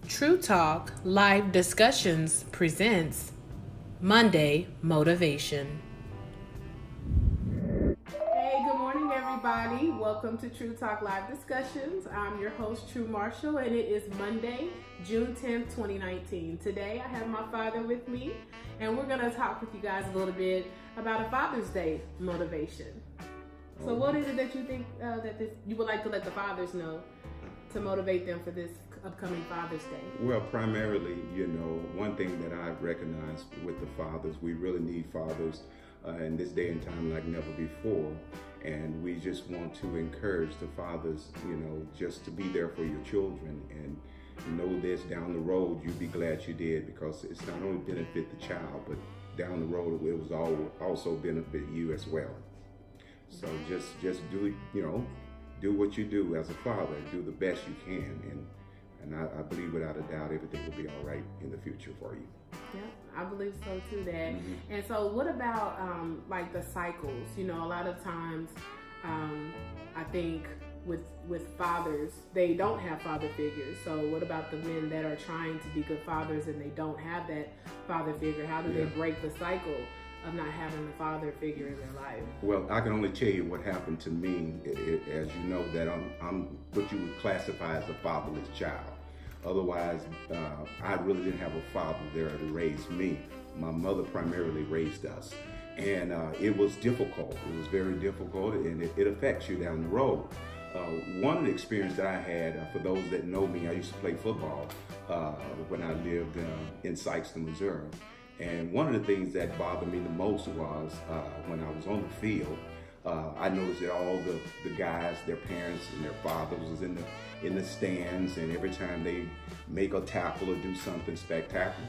True Talk Live Discussions presents Monday Motivation. Hey, good morning, everybody. Welcome to True Talk Live Discussions. I'm your host, True Marshall, and it is Monday, June 10th, 2019. Today, I have my father with me, and we're going to talk with you guys a little bit about a Father's Day motivation. So what is it that you think you would like to let the fathers know to motivate them for this upcoming Father's Day? Well, primarily, one thing that I've recognized with the fathers, we really need fathers in this day and time like never before. And we just want to encourage the fathers, just to be there for your children and know this down the road, you'll be glad you did, because it's not only benefit the child, but down the road, it was also benefit you as well. So just do, do what you do as a father, do the best you can, and I believe without a doubt everything will be all right in the future for you. Yeah, I believe so too, Dad. And so what about like the cycles? A lot of times I think with fathers, they don't have father figures. So what about the men that are trying to be good fathers and they don't have that father figure? How do they break the cycle of not having the father figure in their life? Well, I can only tell you what happened to me. As you know, that I'm what you would classify as a fatherless child. Otherwise, I really didn't have a father there to raise me. My mother primarily raised us. And it was difficult. It was very difficult, and it affects you down the road. One of the experiences that I had, for those that know me, I used to play football when I lived in Sykeston, Missouri. And one of the things that bothered me the most was when I was on the field, I noticed that all the guys, their parents and their fathers was in the stands, and every time they make a tackle or do something spectacular,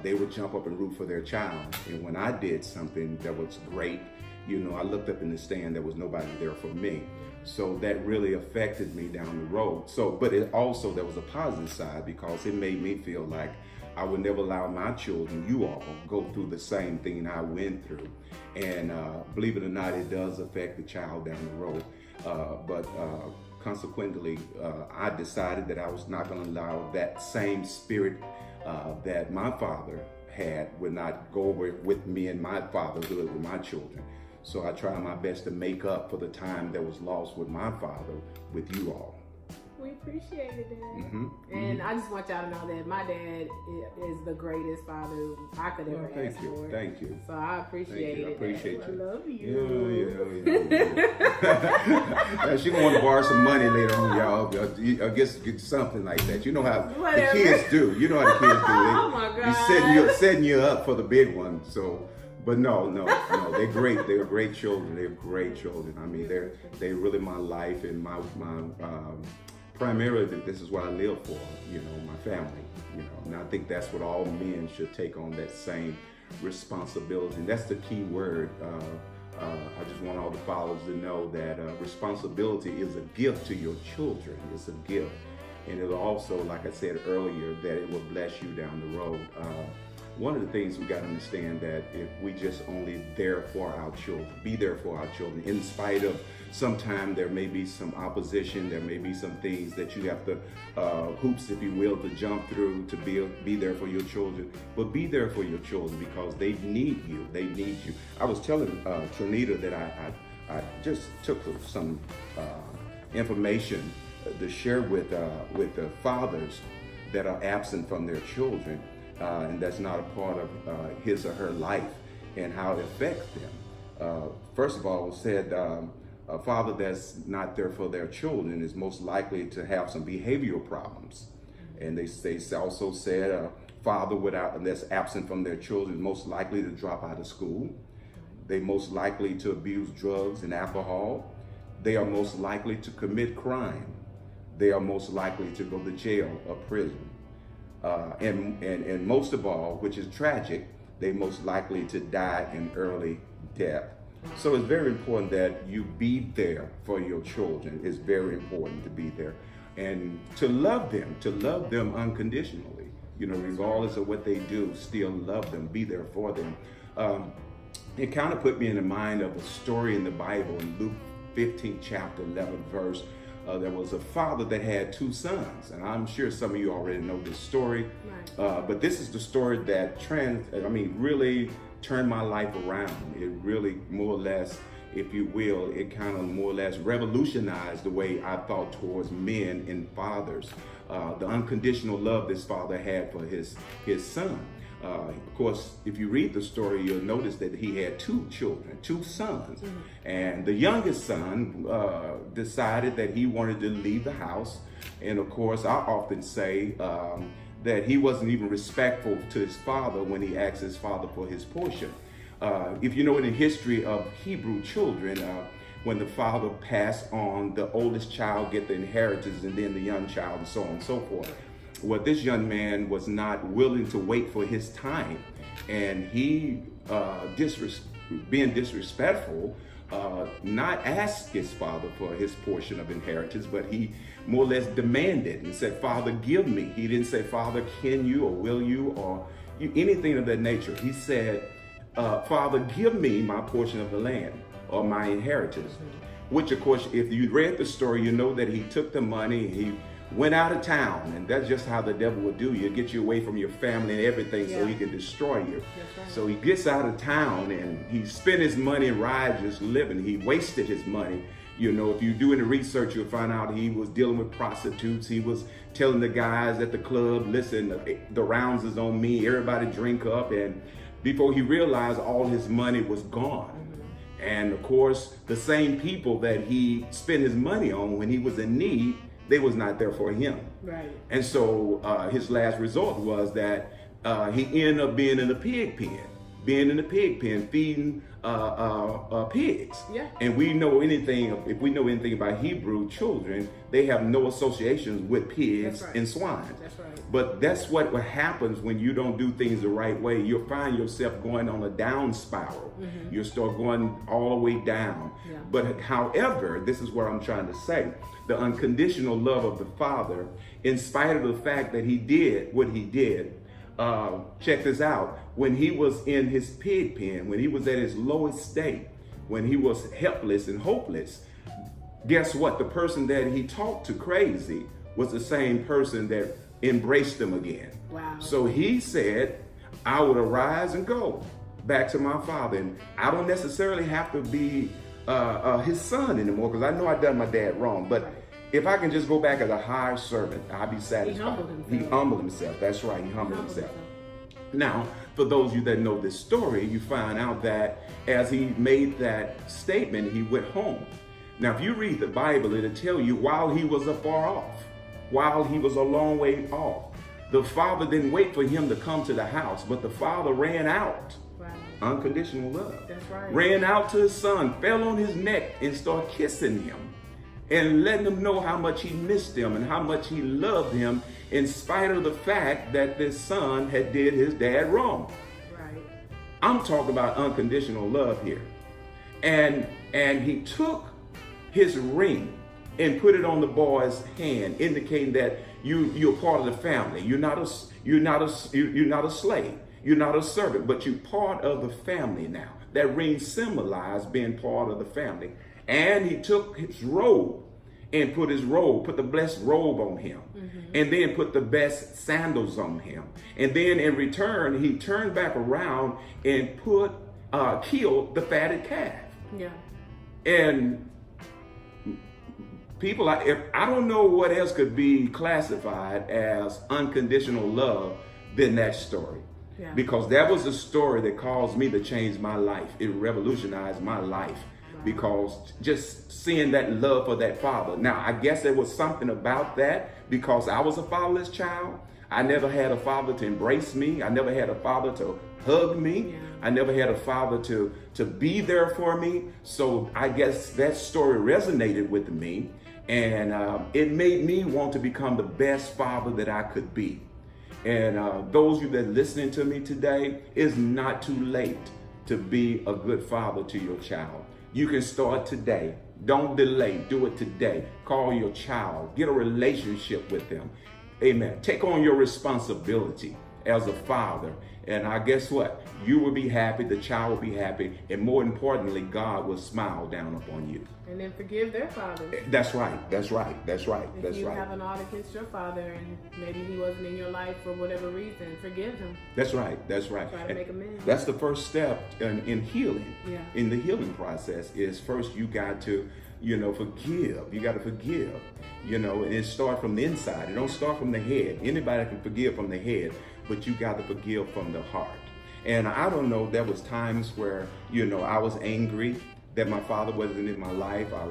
they would jump up and root for their child. And when I did something that was great, I looked up in the stand, there was nobody there for me. So that really affected me down the road. But it also, there was a positive side, because it made me feel like I would never allow my children, you all, go through the same thing I went through. And believe it or not, it does affect the child down the road. But consequently, I decided that I was not going to allow that same spirit that my father had would not go over with me and my fatherhood with my children. So I tried my best to make up for the time that was lost with my father with you all. We appreciate it, Dad. And I just want y'all to know that my dad is the greatest father I could ever ask for. Thank you. So I appreciate it. I appreciate you. I love you. Yeah. She gonna want to borrow some money later on, y'all. I guess get something like that. You know how the kids do. You know how the kids do. Oh my God. Be setting you up for the big one. So. But no, they're great. They're great children. They're great children. I mean, they're really my life, and my primarily this is what I live for. My family. And I think that's what all men should take on, that same responsibility. And that's the key word. I just want all the fathers to know that responsibility is a gift to your children. It's a gift, and it'll also, like I said earlier, that it will bless you down the road. One of the things we got to understand, that if we just only there for our children, be there for our children, in spite of sometimes there may be some opposition, there may be some things that you have to, hoops, if you will, to jump through to be there for your children. But be there for your children, because they need you. They need you. I was telling Trinita that I just took some information to share with the fathers that are absent from their children. And that's not a part of his or her life, and how it affects them. First of all, it said a father that's not there for their children is most likely to have some behavioral problems. And they also said a father that's absent from their children is most likely to drop out of school. They're most likely to abuse drugs and alcohol. They are most likely to commit crime. They are most likely to go to jail or prison. And most of all, which is tragic, they most likely to die in early death. So it's very important that you be there for your children. It's very important to be there, and to love them unconditionally. Regardless of what they do, still love them, be there for them. It kind of put me in the mind of a story in the Bible in Luke 15, chapter 11, verse there was a father that had two sons, and I'm sure some of you already know this story. Right. But this is the story that really turned my life around. It really, more or less, if you will, it kind of more or less revolutionized the way I thought towards men and fathers. The unconditional love this father had for his son. Of course, if you read the story, you'll notice that he had two children, two sons. Mm-hmm. And the youngest son decided that he wanted to leave the house. And of course, I often say that he wasn't even respectful to his father when he asked his father for his portion. If you know in the history of Hebrew children, when the father passed on, the oldest child get the inheritance, and then the young child, and so on and so forth. Well, this young man was not willing to wait for his time, and he, being disrespectful, not asked his father for his portion of inheritance, but he more or less demanded and said, "Father, give me." He didn't say, "Father, can you or will you," or anything of that nature. He said, "Father, give me my portion of the land or my inheritance." Mm-hmm. Which, of course, if you read the story, you know that he took the money, he went out of town, and that's just how the devil would do you. Get you away from your family and everything, so he can destroy you. Right. So he gets out of town and he spent his money riotous living. He wasted his money. You know, if you do any research, you'll find out he was dealing with prostitutes. He was telling the guys at the club, "Listen, the rounds is on me, everybody drink up." And before he realized, all his money was gone. Mm-hmm. And of course, the same people that he spent his money on when he was in need, they was not there for him. Right. And so his last resort was that he ended up being in a pig pen, feeding pigs. Yeah. And if we know anything about Hebrew children, they have no associations with pigs and swine. That's right. But that's what happens when you don't do things the right way. You'll find yourself going on a down spiral. Mm-hmm. You'll start going all the way down. Yeah. But however, this is what I'm trying to say. The unconditional love of the Father, in spite of the fact that he did what he did, check this out. When he was in his pig pen, when he was at his lowest state, when he was helpless and hopeless, guess what? The person that he talked to crazy was the same person that embraced him again. Wow. So he said, "I would arise and go back to my father. And I don't necessarily have to be his son anymore, because I know I done my dad wrong. But if I can just go back as a hired servant, I'll be satisfied." He humbled himself. That's right. He humbled himself. Now, for those of you that know this story, you find out that as he made that statement, he went home. Now, if you read the Bible, it'll tell you while he was afar off, while he was a long way off, the father didn't wait for him to come to the house, but the father ran out. Wow. Unconditional love. That's right. Ran out to his son, fell on his neck, and started kissing him and letting him know how much he missed him and how much he loved him, in spite of the fact that this son had did his dad wrong. Right. I'm talking about unconditional love here. And he took his ring and put it on the boy's hand, indicating that you're part of the family. You're not a slave. You're not a servant, but you're part of the family now. That ring symbolized being part of the family. And he took his robe and put the blessed robe on him. Mm-hmm. And then put the best sandals on him. And then in return, he turned back around and killed the fatted calf. Yeah. And people, I don't know what else could be classified as unconditional love than that story. Yeah. Because that was a story that caused me to change my life. It revolutionized my life. Wow. Because just seeing that love for that father. Now, I guess there was something about that because I was a fatherless child. I never had a father to embrace me. I never had a father to hug me. Yeah. I never had a father to be there for me. So I guess that story resonated with me. And it made me want to become the best father that I could be. And those of you that are listening to me today, it's not too late to be a good father to your child. You can start today. Don't delay. Do it today. Call your child. Get a relationship with them. Amen. Take on your responsibility. as a father. And I guess what? You will be happy, the child will be happy, and more importantly, God will smile down upon you. And then forgive their fathers. That's right. That's right. That's right. If you have an ought against your father and maybe he wasn't in your life for whatever reason, forgive him. That's right. That's right. Try to make amends. That's the first step in healing. Yeah. In the healing process is first you got to, forgive. You got to forgive. And it starts from the inside. It don't start from the head. Anybody can forgive from the head, but you got to forgive from the heart. And I don't know, there was times where, I was angry that my father wasn't in my life. I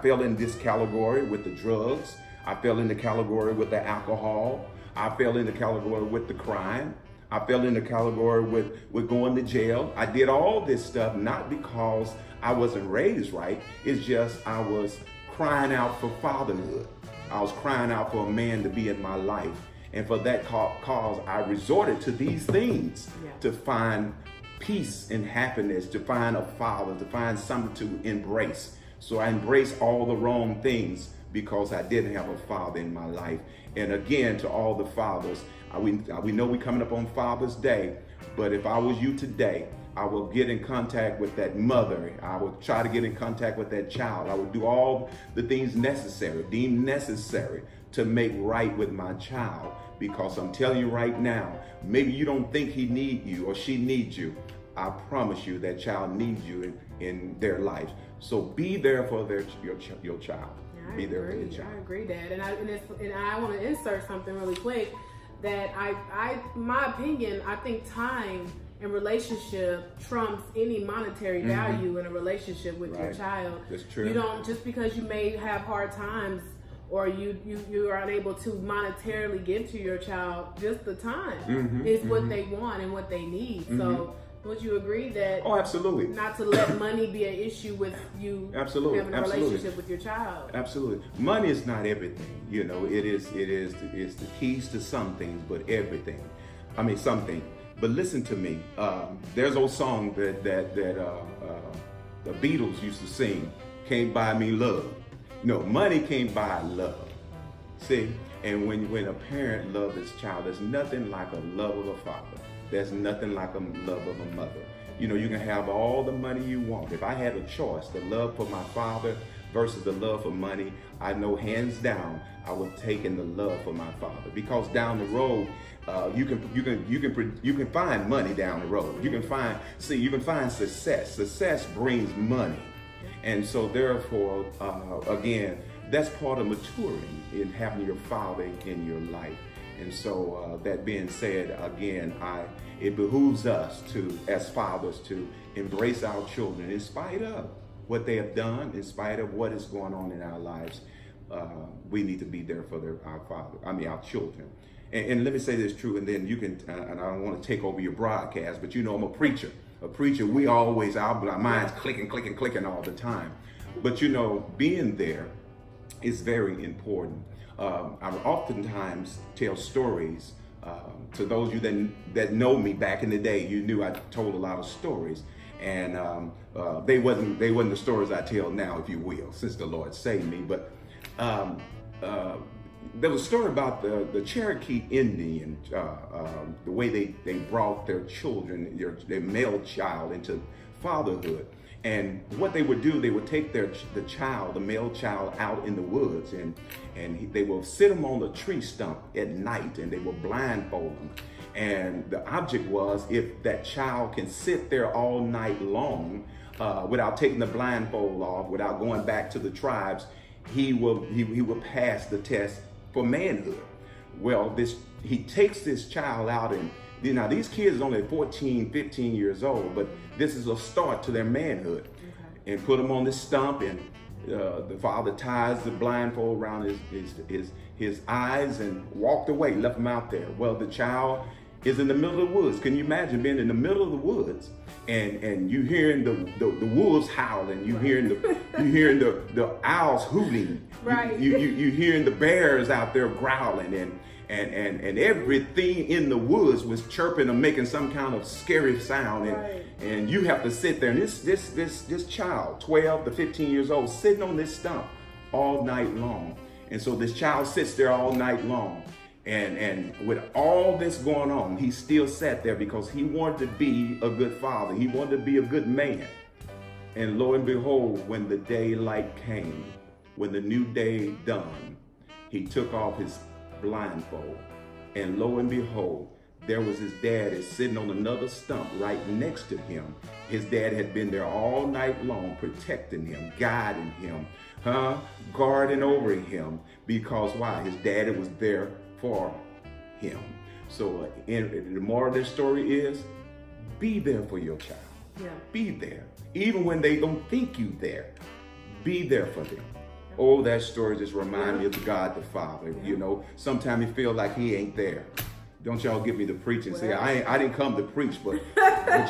fell in this category with the drugs. I fell in the category with the alcohol. I fell in the category with the crime. I fell in the category with going to jail. I did all this stuff not because I wasn't raised right. It's just I was crying out for fatherhood. I was crying out for a man to be in my life. And for that cause, I resorted to these things to find peace and happiness, to find a father, to find something to embrace. So I embraced all the wrong things because I didn't have a father in my life. And again, to all the fathers, we know we're coming up on Father's Day, but if I was you today, I will get in contact with that mother. I will try to get in contact with that child. I will do all the things deemed necessary to make right with my child. Because I'm telling you right now, maybe you don't think he needs you or she needs you. I promise you that child needs you in their life. So be there for your child. Yeah, be there for your child. I agree, Dad. And I want to insert something really quick that my opinion, I think time and relationship trumps any monetary value in a relationship with your child. That's true. You don't, just because you may have hard times or you are unable to monetarily give to your child, just the time is what they want and what they need. So would you agree that? Oh, absolutely. Not to let money be an issue with you having a relationship with your child. Absolutely. Money is not everything. It's the keys to some things, but everything. I mean, something. But listen to me. There's an old song that the Beatles used to sing. Can't buy me love. No, money can't buy love. See, and when a parent loves his child, there's nothing like a love of a father. There's nothing like a love of a mother. You can have all the money you want. If I had a choice, the love for my father versus the love for money, I know hands down I would take in the love for my father. Because down the road, you can find money down the road. You can find success. Success brings money. And so therefore, again, that's part of maturing in having your father in your life. And so that being said, again, it behooves us as fathers to embrace our children in spite of what they have done, in spite of what is going on in our lives. We need to be there for our children. And let me say this true, and then you can, and I don't want to take over your broadcast, but I'm a preacher. A preacher, we always, our minds clicking all the time. But being there is very important. I oftentimes tell stories to those of you that know me back in the day. You knew I told a lot of stories, and they wasn't the stories I tell now, if you will, since the Lord saved me. But there was a story about the Cherokee Indian, the way they brought their children, their male child, into fatherhood. And what they would do, they would take the male child out in the woods, and they will sit him on a tree stump at night, and they will blindfold him. And the object was, if that child can sit there all night long without taking the blindfold off, without going back to the tribes, he will pass the test for manhood. Well, he takes this child out, and now these kids are only 14, 15 years old, but this is a start to their manhood. Okay. And put them on this stump, and the father ties the blindfold around his eyes and walked away, left him out there. Well, the child is in the middle of the woods. Can you imagine being in the middle of the woods and you hearing the wolves howling, you hearing the owls hooting, right? You hearing the bears out there growling, and everything in the woods was chirping or making some kind of scary sound, and you have to sit there, and this child, 12 to 15 years old, sitting on this stump all night long. And so this child sits there all night long, And with all this going on, he still sat there because he wanted to be a good father. He wanted to be a good man. And lo and behold, when the daylight came, when the new day dawned, he took off his blindfold. And lo and behold, there was his daddy sitting on another stump right next to him. His dad had been there all night long, protecting him, guiding him, guarding over him. Because why? His daddy was there for him. So the moral of this story is, be there for your child. Yeah. Be there. Even when they don't think you there, be there for them. Oh, that story just reminds me of God the Father. Yeah. You know, sometimes you feel like he ain't there. Don't y'all give me the preaching. Well, see, I didn't come to preach, but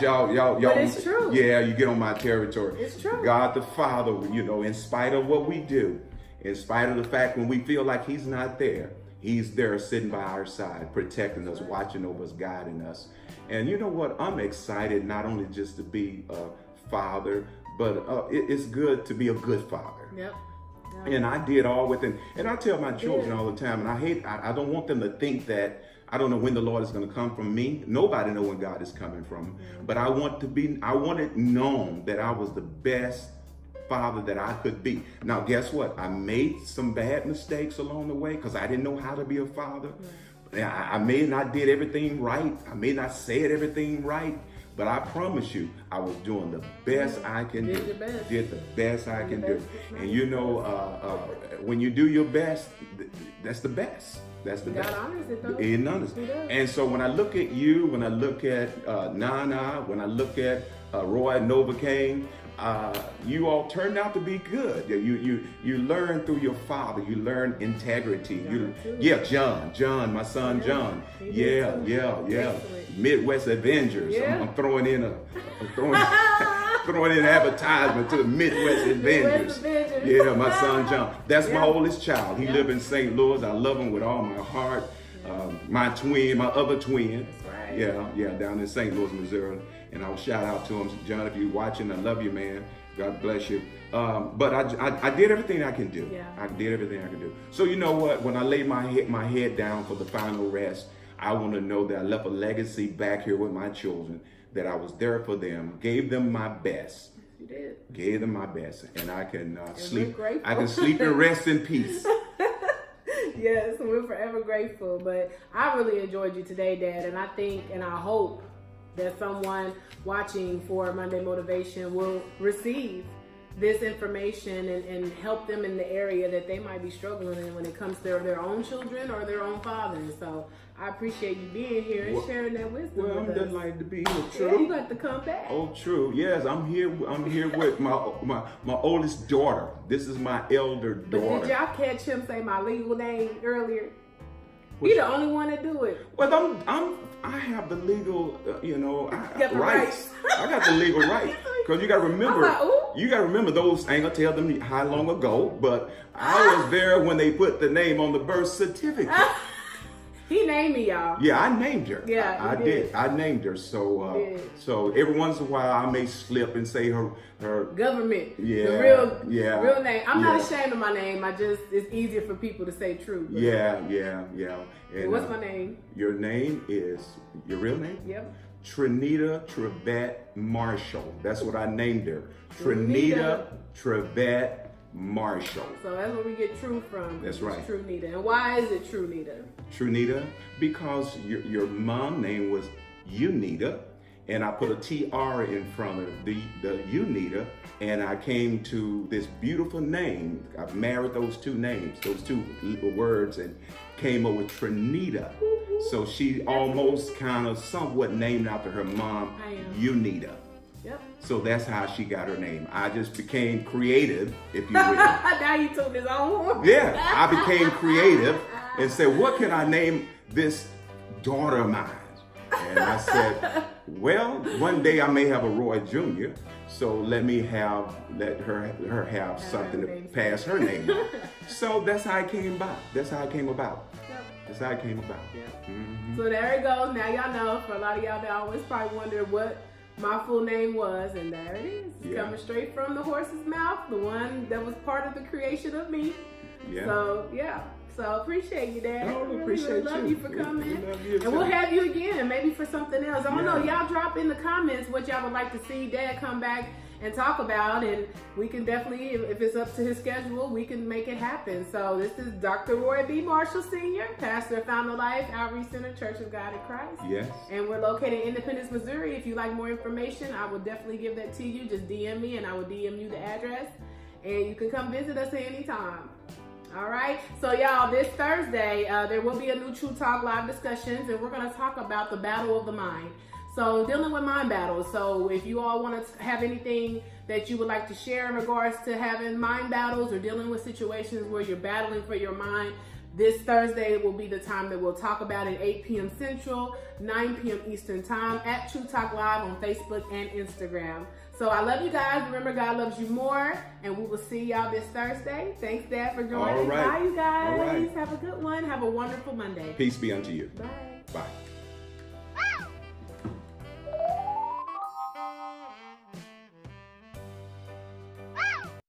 y'all. But it's true. Yeah, you get on my territory. It's true. God the Father, you know, in spite of what we do, in spite of the fact when we feel like he's not there, he's there sitting by our side, protecting us, watching over us, guiding us. And you know what? I'm excited not only just to be a father, but it's good to be a good father. Yep. And I did all within, and I tell my children all the time, and I don't want them to think that I don't know when the Lord is going to come from me. Nobody knows when God is coming from. But I want it known that I was the best father that I could be. Now, guess what? I made some bad mistakes along the way because I didn't know how to be a father. I may not did everything right. I may not said everything right. But I promise you, I was doing the best I can do. Did the best I can do. And you know, when you do your best, that's the best. That's the best. God honors it though. He honors it. And so when I look at you, when I look at Nana, when I look at Roy and Novocaine, you all turned out to be good. You learn through your father. You learn integrity. John, my son John. Yeah. Midwest Avengers. Yeah. I'm throwing in an advertisement to the Midwest Avengers. Yeah, my son John. That's my oldest child. He lives in St. Louis. I love him with all my heart. My other twin. That's right. Yeah, down in St. Louis, Missouri. And I'll shout out to him. John, if you're watching, I love you, man. God bless you. But I did everything I can do. Yeah. I did everything I can do. So you know what? When I lay my head down for the final rest, I want to know that I left a legacy back here with my children, that I was there for them, gave them my best. You did. Gave them my best. And I can sleep. I can sleep and rest in peace. Yes, we're forever grateful. But I really enjoyed you today, Dad. And I think and I hope that someone watching for Monday Motivation will receive this information and help them in the area that they might be struggling in when it comes to their own children or their own fathers. So I appreciate you being here and sharing that wisdom with us. I'm delighted to be here. True. Yeah, you got to come back. Oh, true. Yes, I'm here with my oldest daughter. This is my elder daughter. But did y'all catch him say my legal name earlier? You're the only one to do it. Well, I have the legal, rights. I got the legal rights. Because you got to remember, those, I ain't going to tell them how long ago, but I was there when they put the name on the birth certificate. He named me, y'all. Yeah, I named her. Yeah, I did. I named her. So every once in a while I may slip and say her government. Yeah. The real name. I'm not ashamed of my name. It's easier for people to say true. Yeah. And what's my name? Your name is your real name? Yep. Trinita Trevette Marshall. That's what I named her. Trinita Trevette Marshall. So that's where we get True from. That's right. True Nita. And why is it True Nita? True Nita, because your mom name was Unita, and I put a TR in front of the Unita, and I came to this beautiful name. I married those two names, those two words, and came up with Trinita. So she almost kind of somewhat named after her mom, Unita. Yep. So that's how she got her name. I just became creative, if you will. Now you took his own. Yeah, I became creative and said, what can I name this daughter of mine? And I said, well, one day I may have a Roy Jr., so let her have something to pass her name on. So that's how it came about. That's how it came about. Yep. Mm-hmm. So there it goes. Now y'all know. For a lot of y'all that always probably wonder what my full name was, and there it is. It's coming straight from the horse's mouth, the one that was part of the creation of me. Yeah. So So appreciate you, Dad. No, we really appreciate love you for coming. We love you and we'll have you again, maybe for something else. I don't know. Yeah. Y'all drop in the comments what y'all would like to see Dad come back and talk about, and we can definitely, if it's up to his schedule, we can make it happen. So this is Dr. Roy B. Marshall Sr., pastor of Found the Life Outreach Center, Church of God in Christ. Yes. And we're located in Independence, Missouri. If you like more information, I will definitely give that to you. Just DM me and I will DM you the address, and you can come visit us at any time. All right, so y'all, this Thursday, there will be a new True Talk Live Discussions, and we're going to talk about the battle of the mind. So dealing with mind battles. So if you all want to have anything that you would like to share in regards to having mind battles or dealing with situations where you're battling for your mind, this Thursday will be the time that we'll talk about it, 8 p.m. Central, 9 p.m. Eastern Time at True Talk Live on Facebook and Instagram. So I love you guys. Remember, God loves you more, and we will see y'all this Thursday. Thanks, Dad, for joining. All right. Bye, you guys. All right. Have a good one. Have a wonderful Monday. Peace be unto you. Bye. Bye.